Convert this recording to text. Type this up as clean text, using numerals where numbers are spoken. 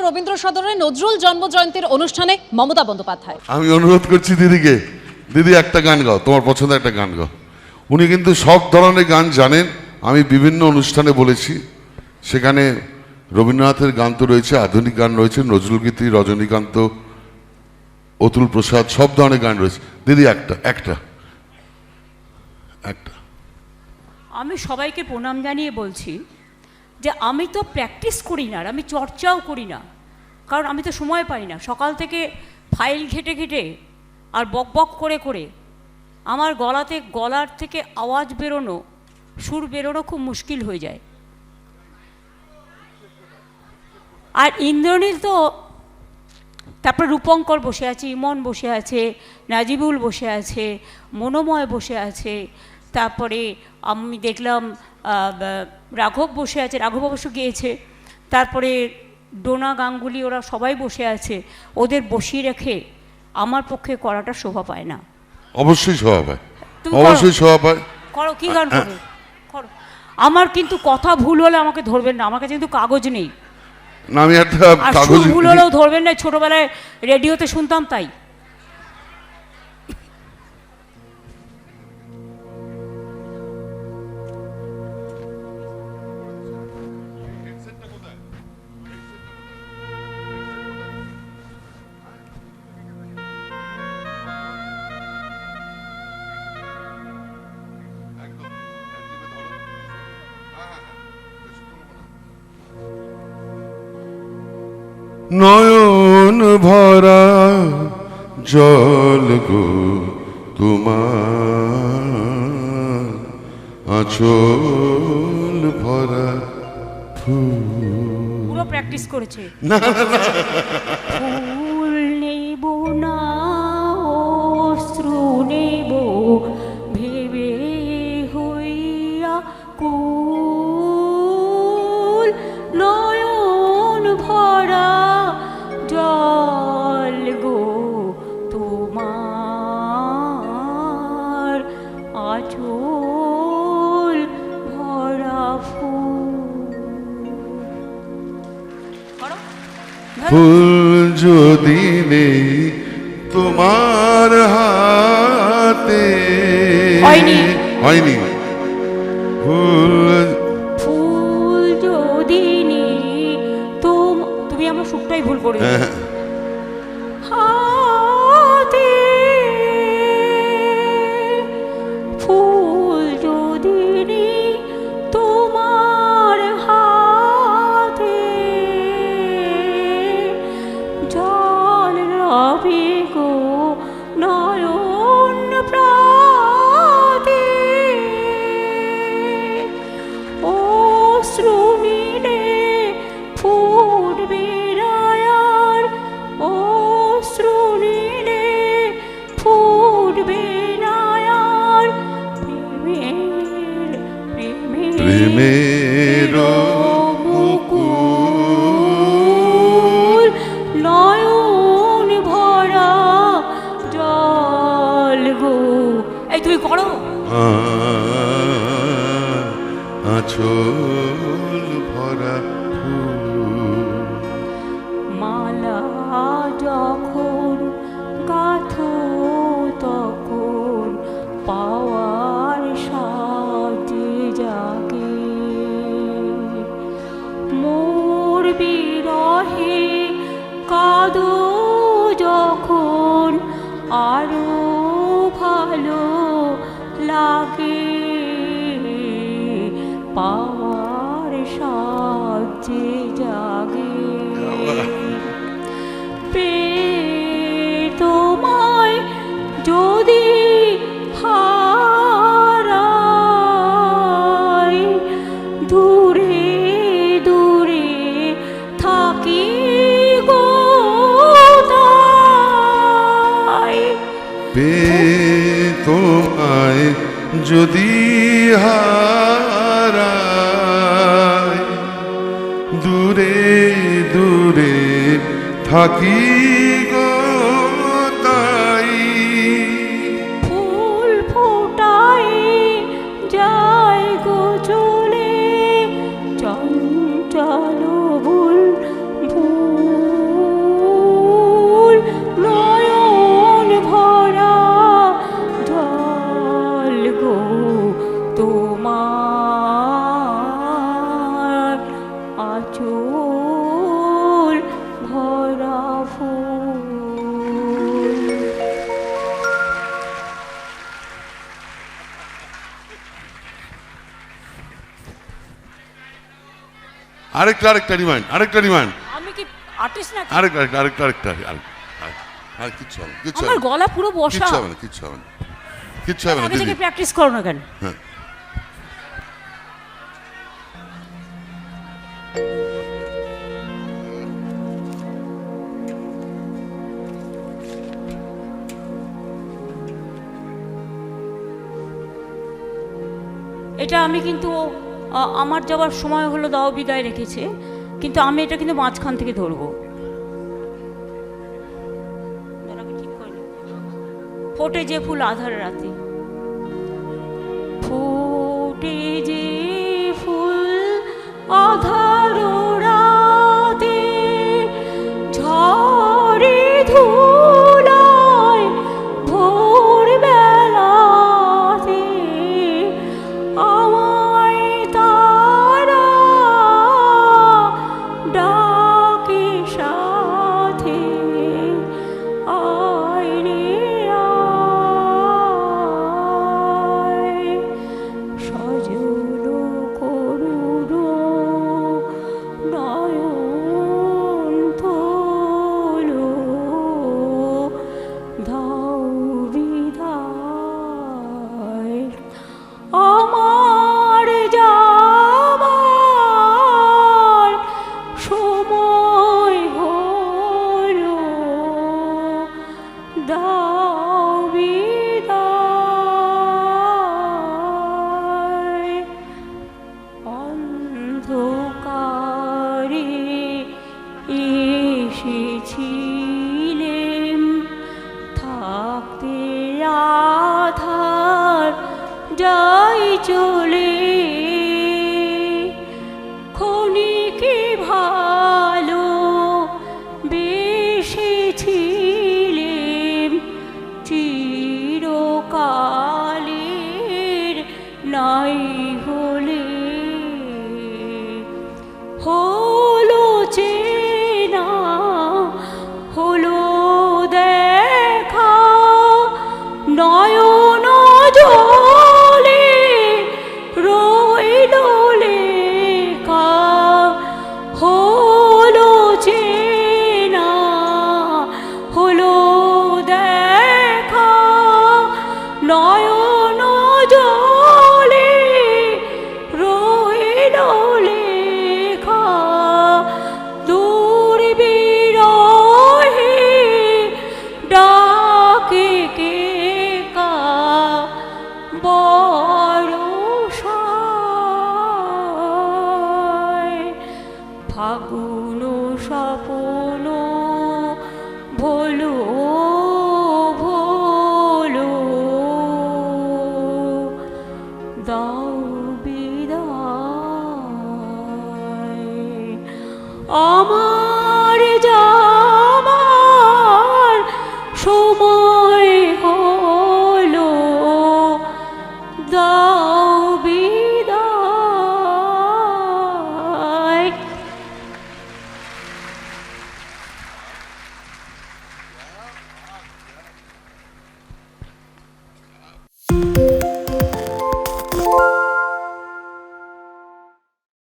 রবীন্দ্র সদনে নজরুল জন্মজয়ন্তীর অনুষ্ঠানে মমতা বন্দ্যোপাধ্যায়। আমি অনুরোধ করছি দিদিকে, দিদি একটা গান গাও, তোমার পছন্দের একটা গান গাও। উনি কিন্তু সব ধরনের গান জানেন, আমি বিভিন্ন অনুষ্ঠানে বলেছি, সেখানে রবীন্দ্রনাথের গান তো রয়েছে, আধুনিক গান রয়েছে, নজরুলগীতি, রজনীকান্ত, অতুল প্রসাদ, সব ধরনের গান রয়েছে। দিদি একটা একটা একটা আমি সবাইকে প্রণাম জানিয়ে বলছি যে আমি তো প্র্যাকটিস করি না, আর আমি চর্চাও করি না, কারণ আমি তো সময় পাই না। সকাল থেকে ফাইল ঘেটে ঘেটে আর বক বক করে করে আমার গলার থেকে আওয়াজ বেরোনো, সুর বেরোনো খুব মুশকিল হয়ে যায়। আর ইন্দ্রনীল তো, তারপরে রূপঙ্কর বসে আছে, ইমন বসে আছে, নাজিবুল বসে আছে, মনোময় বসে আছে, তারপরে আমি দেখলাম রাঘব বসে আছে, রাঘব অবশ্য গিয়েছে, তারপরে ডোনা গাঙ্গুলি, ওরা সবাই বসে আছে। ওদের বসিয়ে রেখে আমার পক্ষে করাটা শোভা পায় না। অবশ্যই শোভা পায়, তুমি অবশ্যই শোভা পায়। করো, কি গান করো করো। আমার কিন্তু কথা ভুল হলে আমাকে ধরবেন না, আমার কাছে কিন্তু কাগজ নেই। না, আমি একটা আর কাগজ ভুল হলেও ধরবেন না, ছোটবেলায় রেডিওতে শুনতাম তাই। নয়ন ভরা জল গো তোমার, আঁচল ভরা ফুল। পুরো প্র্যাকটিস করেছে। না ফুল নেব না, অশ্রু নেব, ভেবে হইয়া কুল, নয়ন ভরা জল গো তোমার, আঁচল ভরা ফুল। ফুল যদি নেই তোমার হাতে, হয়নি। হয়নি। ফুল ফুল যদি নেই তুমি আমার সুরটাই ভুল করে হাতে, ফুল যদি নেই তোমার হাতে, জল রবে গো নয়ন প্রাতে, অশ্রু নিলে ফুটবে রায়ার, অশ্রু নিলে ফুটবে রায়ার, প্রেমের প্রেমের মুকুল, নয়ন ভরা জল গো। এই তুমি করো। আঁচল ভরা ফুল। মালা যখন গাথো তখন পাওয়ার সাজে জাগে, মোর বিরহে কাঁদো যখন আরো ভালো লাগে, পাওয়ার সাজে জাগে। তোমায় যদি হারাই, দূরে দূরে থাকি গো তাই, তোমায় যদি হারাই, দূরে দূরে থাকি গো তাই। ফুল ফোটাই যায় গো চলে, চঞ্চল বুল ভুল আরেকটা রিমাইন্ড, আমি কি আর্টিস্ট নাকি? আরেকটা আর কিচ্ছু হবে না, কিচ্ছু হবে আমার না, গলা পুরো বসা। কিচ্ছু হবে না, কিচ্ছু হবে না, কিচ্ছু হবে না আগে থেকে দিদি। প্র্যাকটিস করো না কেন? হ্যাঁ, এটা আমি কিন্তু আমার যাওয়ার সময় হলো দাও বিদায় রেখেছে, কিন্তু আমি এটা কিন্তু মাঝখান থেকে ধরবো। ফোটে যে ফুল আধার রাতে, ফোটে যে ফুল আধার রাতে, ঝড়ে ধুলায় ভোর বেলাতে, আমায় তারা ডাকে সাথে, আয় রে আয়, সজল করুণ নয়ন তোলো, দাও বিদায়। আমার যাবার সময় হলো, দাও বিদায়। অন্ধকারে এসেছিলেম, থাকতে আধার যাই চলে, ক্ষণিকে ভালো বেসেছিলেম, চিরকালের নাই হলে, হলো চেনা হলো দেখা, নয়ন জলে রইল লেখা, হলো চেনা হলো দেখা, নয়ন জলে রইল লেখা, দূর বিরহে ডাকে কে কা, বরষায় ফাগুন স্বপন ভোলো ভোলো, দাও বিদায়। আমার যাবার সময় হলো, দাও বিদায়।